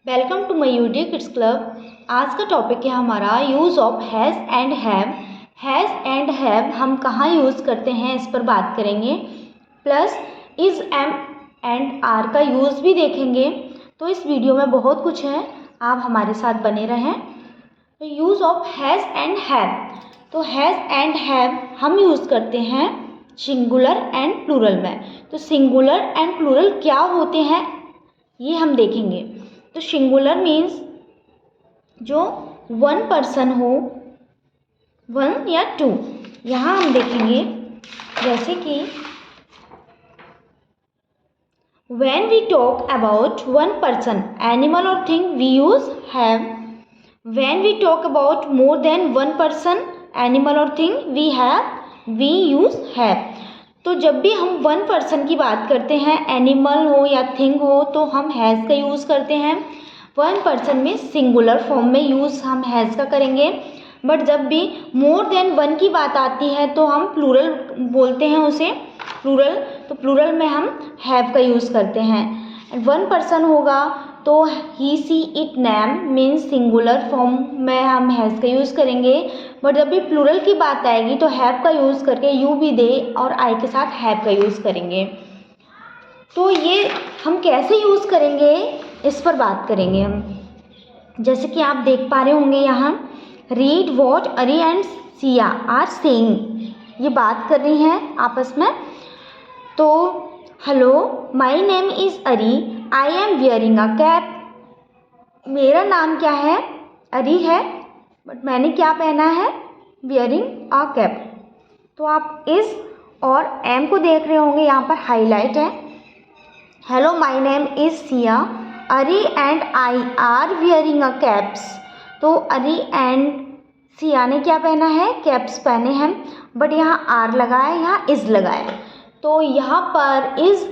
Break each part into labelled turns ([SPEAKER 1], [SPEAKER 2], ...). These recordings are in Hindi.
[SPEAKER 1] वेलकम टू माय यूडियो किड्स क्लब। आज का टॉपिक है हमारा use of has and have. Has and have हम कहाँ यूज़ करते हैं इस पर बात करेंगे, plus is am and are का यूज़ भी देखेंगे। तो इस वीडियो में बहुत कुछ है, आप हमारे साथ बने रहें। तो use of has and have, तो हैज़ एंड हैव हम यूज़ करते हैं सिंगुलर एंड प्लूरल में। तो सिंगुलर एंड प्लूरल क्या होते हैं ये हम देखेंगे। तो सिंगुलर मीन्स जो वन पर्सन हो, वन या टू। यहाँ हम देखेंगे जैसे कि when we talk about one person, animal or thing, we use have. When we talk about more than one person, animal or thing, we use have. तो जब भी हम वन पर्सन की बात करते हैं, एनिमल हो या थिंग हो, तो हम हैज़ का यूज़ करते हैं। वन पर्सन में सिंगुलर फॉर्म में यूज़ हम हैज़ का करेंगे। बट जब भी मोर देन वन की बात आती है तो हम प्लूरल बोलते हैं उसे, प्लूरल। तो प्लूरल में हम हैव का यूज़ करते हैं। वन पर्सन होगा तो he she it name means singular form में हम हैज़ का यूज़ करेंगे। बट जब भी प्लूरल की बात आएगी तो हैव का यूज़ करके यू भी दे और आई के साथ हैव का यूज़ करेंगे। तो ये हम कैसे यूज़ करेंगे इस पर बात करेंगे हम। जैसे कि आप देख पा रहे होंगे यहाँ, रीड वॉट अरी एंड सिया आर सेइंग, ये बात कर रही हैं आपस में। तो हेलो माय नेम इज़ अरी, I am wearing a cap. मेरा नाम क्या है, अरी है, बट मैंने क्या पहना है, वियरिंग अ कैप। तो आप इस और एम को देख रहे होंगे, यहाँ पर हाईलाइट है। Hello my name is Siya, Ari and I are wearing a caps. तो अरी एंड सिया ने क्या पहना है, कैप्स पहने हैं। बट यहाँ आर लगा है, यहाँ इज़ लगा है। तो यहाँ पर इज़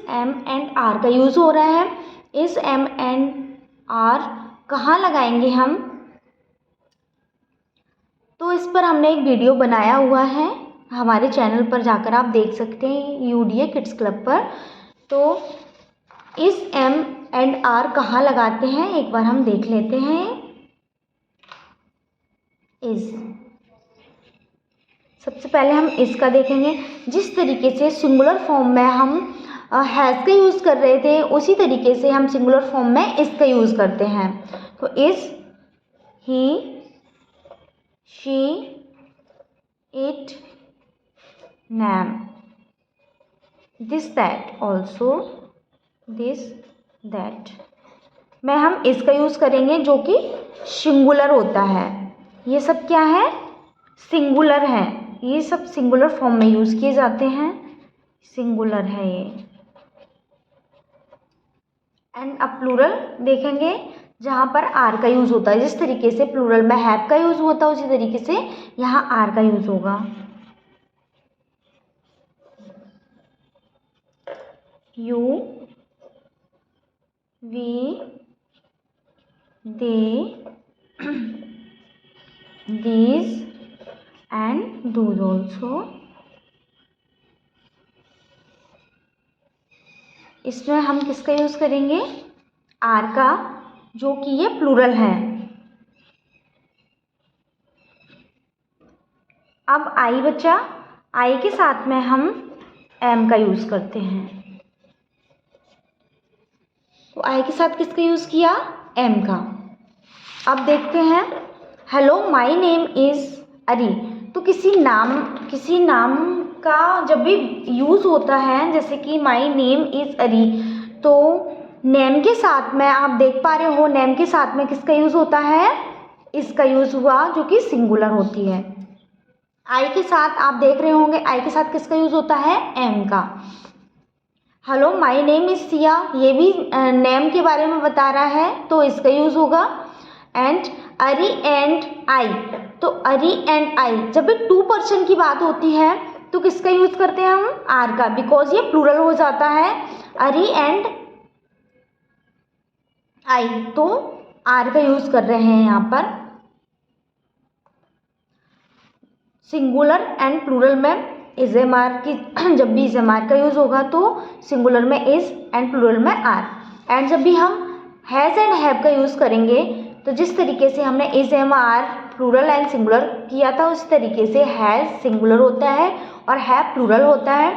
[SPEAKER 1] एम एंड आर का यूज़ हो रहा है। इज़ एम एंड आर कहाँ लगाएंगे हम, तो इस पर हमने एक वीडियो बनाया हुआ है, हमारे चैनल पर जाकर आप देख सकते हैं, यूडीए किड्स क्लब पर। तो इज़ एम एंड आर कहाँ लगाते हैं एक बार हम देख लेते हैं। इज़, सबसे पहले हम इसका देखेंगे। जिस तरीके से सिंगुलर फॉर्म में हम हैज़ का यूज़ कर रहे थे, उसी तरीके से हम सिंगुलर फॉर्म में इसका यूज़ करते हैं। तो is, he, she, it, name, this that also, this that में हम इसका यूज़ करेंगे जो कि सिंगुलर होता है। ये सब क्या है, सिंगुलर है, ये सब सिंगुलर फॉर्म में यूज़ किए जाते हैं, सिंगुलर है ये। एंड अब प्लूरल देखेंगे जहाँ पर आर का यूज़ होता है। जिस तरीके से प्लूरल में हैव का यूज़ होता है, उसी तरीके से यहाँ आर का यूज़ होगा। You, we, they, these and those also। इसमें हम किसका यूज़ करेंगे, आर का, जो कि ये प्लूरल है। अब आई बचा, आई के साथ में हम एम का यूज़ करते हैं। तो आई के साथ किसका यूज़ किया, एम का। अब देखते हैं, हेलो माय नेम इज़ अरी। तो किसी नाम का जब भी यूज़ होता है, जैसे कि माय नेम इज़ अरी, तो नेम के साथ में आप देख पा रहे हो, नेम के साथ में किसका यूज़ होता है, इसका यूज़ हुआ, जो कि सिंगुलर होती है। आई के साथ आप देख रहे होंगे, आई के साथ किसका यूज़ होता है, एम का। Hello my name is Siya, ये भी नेम के बारे में बता रहा है, तो इसका यूज़ होगा। एंड अरी एंड आई, तो अरी एंड आई जब भी टू पर्सन की बात होती है तो किसका यूज़ करते हैं हम, आर का, बिकॉज ये प्लूरल हो जाता है, अरी एंड आई, तो आर का यूज़ कर रहे हैं यहाँ पर। सिंगुलर एंड प्लूरल में इज एम आर की जब भी इज एम आर का यूज़ होगा तो सिंगुलर में इज एंड प्लूरल में आर। एंड जब भी हम हैज़ एंड हैव का यूज़ करेंगे तो जिस तरीके से हमने is am are plural and singular किया था उस तरीके से हैज़ सिंगुलर होता है और हैव प्लूरल होता है।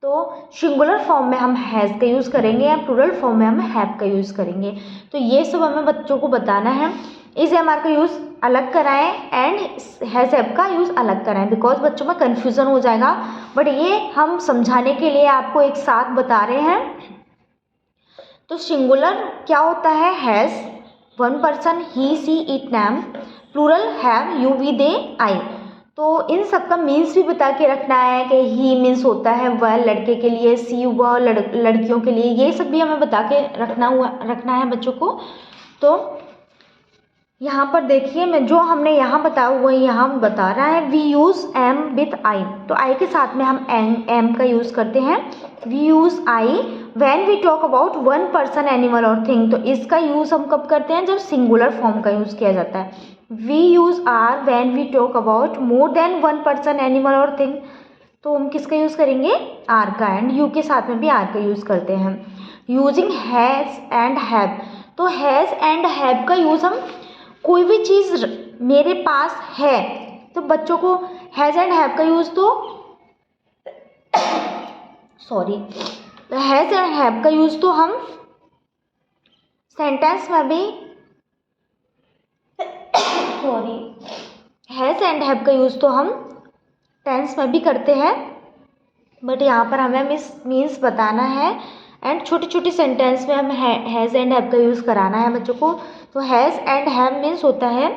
[SPEAKER 1] तो सिंगुलर फॉर्म में हम हैज़ का यूज़ करेंगे या प्लूरल फॉर्म में हम हैव का यूज़ करेंगे। तो ये सब हमें बच्चों को बताना है। इज एम आर का यूज़ अलग कराएं एंड हैज़ हैव का यूज़ अलग कराएं, बिकॉज बच्चों में कन्फ्यूज़न हो जाएगा, बट ये हम समझाने के लिए आपको एक साथ बता रहे हैं। तो सिंगुलर क्या होता है? Has, one person, he she it name. Plural have, you we they I. तो इन सब का मीन्स भी बता के रखना है कि ही मीन्स होता है वह लड़के के लिए, सी वह लड़कियों के लिए, ये सब भी हमें बता के रखना है बच्चों को। तो यहाँ पर देखिए मैं जो हमने यहाँ बताया हुआ यहाँ बता रहा है, we use am with I. तो आई के साथ में हम एम का यूज़ करते हैं। We use I when we talk about one person, animal और थिंग। तो इसका यूज़ हम कब करते हैं? जब सिंगुलर फॉर्म का यूज़ किया जाता है। We use are when we talk about more than one person, animal और थिंग। तो हम किसका यूज़ करेंगे? आर का। एंड यू के साथ में भी आर का यूज़ करते हैं। Using has and have. तो हैज़ एंड हैव का यूज़ हम कोई भी चीज़ मेरे पास है तो बच्चों को हैज़ एंड हैव का यूज़ तो हैज़ एंड हैव का यूज़ तो हम सेंटेंस में भी हैज़ एंड हैव का यूज़ तो हम टेंस में भी करते हैं, बट यहाँ पर हमें मीन्स बताना है एंड छोटी छोटी सेंटेंस में हम हैज़ एंड हैव का यूज़ कराना है बच्चों को। तो हैज़ एंड हैव मीन्स होता है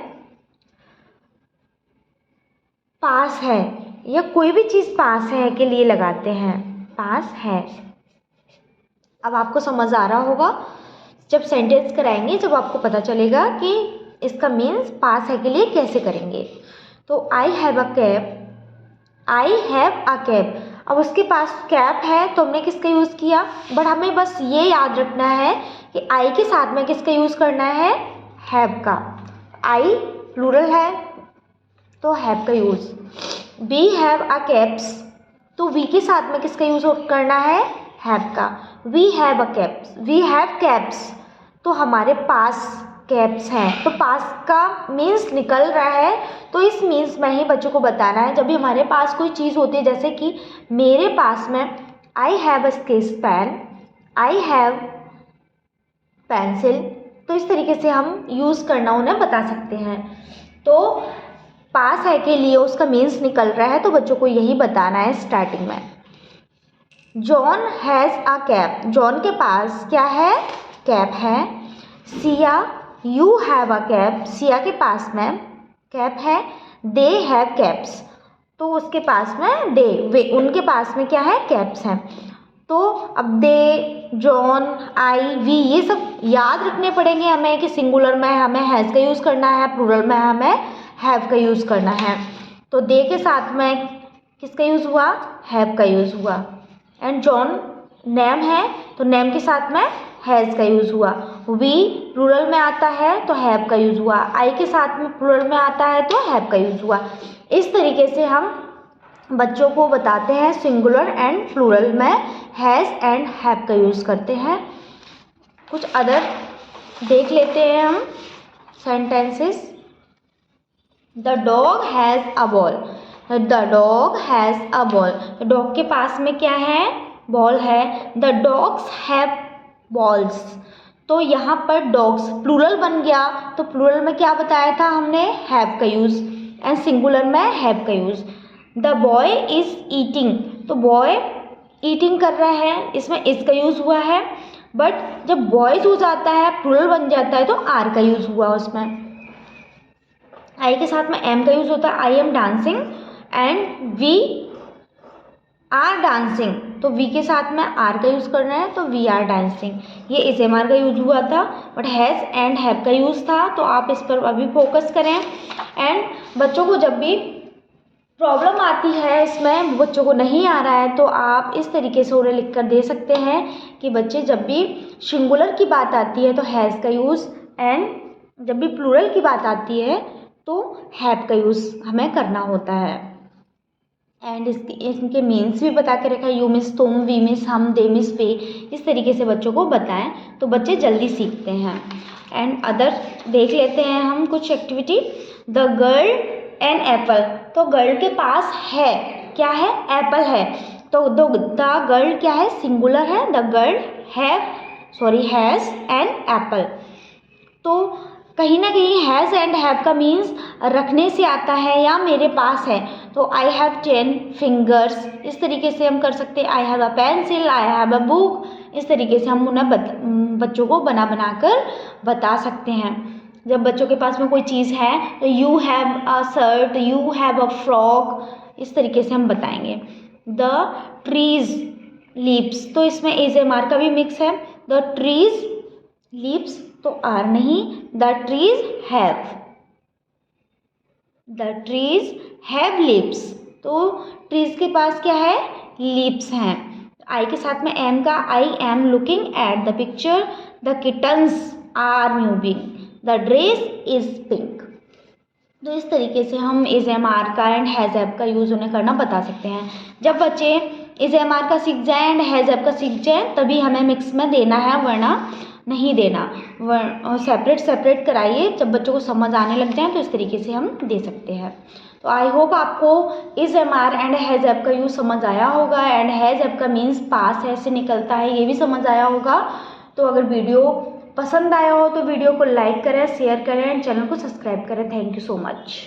[SPEAKER 1] पास है, या कोई भी चीज़ पास है के लिए लगाते हैं, पास है। अब आपको समझ आ रहा होगा जब सेंटेंस कराएंगे, जब आपको पता चलेगा कि इसका मीन्स पास है के लिए कैसे करेंगे। तो आई have a cap, I have a cap. अब उसके पास कैप है तो हमने किसका यूज़ किया? बट हमें बस ये याद रखना है कि आई के साथ में किसका यूज़ करना है? हैव का। आई प्लूरल है तो हैव का use. We have a caps, तो वी के साथ में किसका यूज़ करना है? हैव का। We have a caps, we have caps, तो हमारे पास कैप्स हैं। तो पास का मीन्स निकल रहा है, तो इस मीन्स में ही बच्चों को बताना है। जब भी हमारे पास कोई चीज़ होती है, जैसे कि मेरे पास में I have a sketch pen, I have pencil, तो इस तरीके से हम यूज़ करना उन्हें बता सकते हैं। तो पास है के लिए उसका मीन्स निकल रहा है, तो बच्चों को यही बताना है स्टार्टिंग में। John has a cap, John के पास क्या है? कैप है। Siya, you have a cap, Siya के पास में कैप है। दे हैव कैप्स, तो उसके पास में वे उनके पास में क्या है? कैप्स हैं। तो अब दे, जॉन, आई, वी, ये सब याद रखने पड़ेंगे हमें कि सिंगुलर में हमें हैज़ का यूज़ करना है, प्लूरल में हमें हैव का यूज़ करना है। तो दे के साथ में किसका यूज़ हुआ? हैव का यूज़ हुआ। एंड जॉन नेम है तो नेम के साथ में हैज़ का यूज़ हुआ। वी प्लूरल में आता है तो हैव का यूज़ हुआ। आई के साथ में प्लूरल में आता है तो हैव का यूज़ हुआ। इस तरीके से हम बच्चों को बताते हैं सिंगुलर एंड प्लूरल में हैज़ एंड हैव का यूज़ करते हैं। कुछ अदर देख लेते हैं हम sentences. The dog has a ball, the dog has a ball, dog के पास में क्या है? बॉल है। द डॉग्स हैव बॉल्स, तो यहाँ पर डॉग्स प्लूरल बन गया, तो प्लूरल में क्या बताया था हमने? हैव का यूज़, एंड सिंगुलर में हैव का use. The boy is eating, तो बॉय ईटिंग कर रहा है, इसमें इज का यूज़ हुआ है, बट जब बॉयज़ हो जाता है, प्लूरल बन जाता है, तो आर का यूज़ हुआ उसमें। आई के साथ में एम का यूज़ होता है, I am dancing, and we are dancing, तो वी के साथ में आर का यूज़ करना है, तो वी आर डांसिंग। ये इस एम आर का यूज़ हुआ था, बट हैज़ एंड हैव का यूज़ था, तो आप इस पर अभी फोकस करें। एंड बच्चों को जब भी प्रॉब्लम आती है, इसमें बच्चों को नहीं आ रहा है, तो आप इस तरीके से उन्हें लिख कर दे सकते हैं कि बच्चे जब भी सिंगुलर की बात आती है तो हैज़ का यूज़, एंड जब भी प्लूरल की बात आती है तो हैव का यूज़ हमें करना होता है। एंड इनके मीन्स भी बता के रखा है। यू मिस तुम, वी मिस हम, दे मिस वे, इस तरीके से बच्चों को बताएं तो बच्चे जल्दी सीखते हैं। एंड अदर देख लेते हैं हम कुछ activity. The girl an apple, तो गर्ल के पास है, क्या है, एप्पल है। तो द गर्ल क्या है, सिंगुलर है। The girl has an apple. तो कहीं ना कहीं हैज़ एंड हैव का मीन्स रखने से आता है या मेरे पास है। तो आई हैव 10 फिंगर्स, इस तरीके से हम कर सकते हैं। आई have a pencil, I have a book, इस तरीके से हम उन्हें बच्चों को बना कर बता सकते हैं। जब बच्चों के पास में कोई चीज़ है तो you have a shirt, you have a frock, इस तरीके से हम बताएंगे। द ट्रीज लीव्स, तो इसमें इज एम आर का भी मिक्स है। द ट्रीज लीव्स तो आर नहीं, द ट्रीज हैव लीव्स, तो ट्रीज के पास क्या है, लीव्स हैं। आई के साथ में एम का, I am looking at the picture, the kittens are moving, the dress is pink. तो इस तरीके से हम इज एम आर का एंड हैज़ एब का यूज़ उन्हें करना बता सकते हैं। जब बच्चे इज एम आर का सीख जाए एंड हैज़ एब का सीख जाए तभी हमें मिक्स में देना है, वरना नहीं देना। सेपरेट कराइए, जब बच्चों को समझ आने लग जाए तो इस तरीके से हम दे सकते हैं। तो आई होप आपको is am are and has have का यूज़ समझ आया होगा। एंड हैज़ एब का मीन्स पास है से निकलता है, ये भी समझ आया होगा। तो अगर वीडियो पसंद आया हो तो वीडियो को लाइक करें, शेयर करें एंड चैनल को सब्सक्राइब करें। Thank you so much.